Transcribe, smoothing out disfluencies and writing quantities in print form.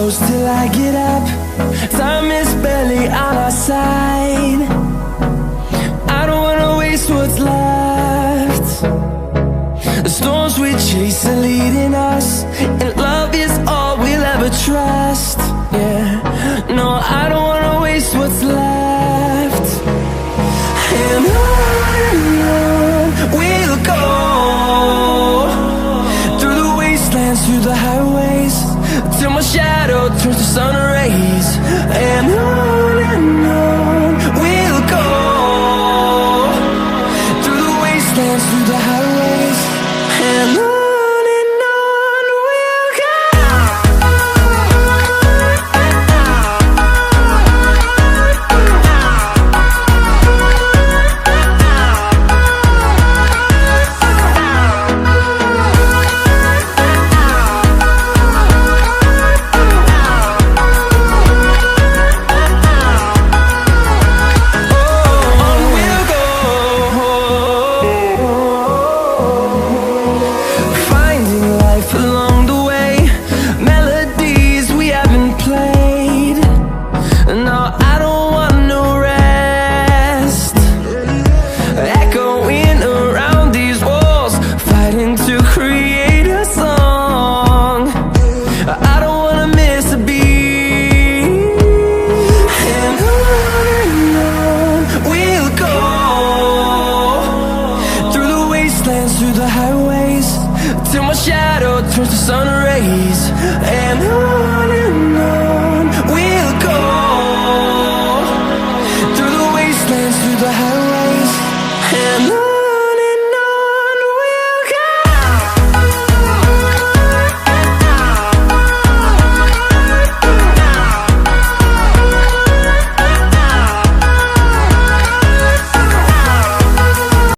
close till I get up. Time is barely on our side. I don't wanna waste what's left. The storms we chase are leading us, and love is all we'll ever trust. Yeah, no, I don't wanna waste what's left. And on we'll go, through the wastelands, through the highways, till my shadow turns to sun rays. And on we'll go, through the wastelands, through the highways, and on we'll go. Through the highways, till my shadow turns to sun rays. And on we'll go, through the wastelands, through the highways, and on.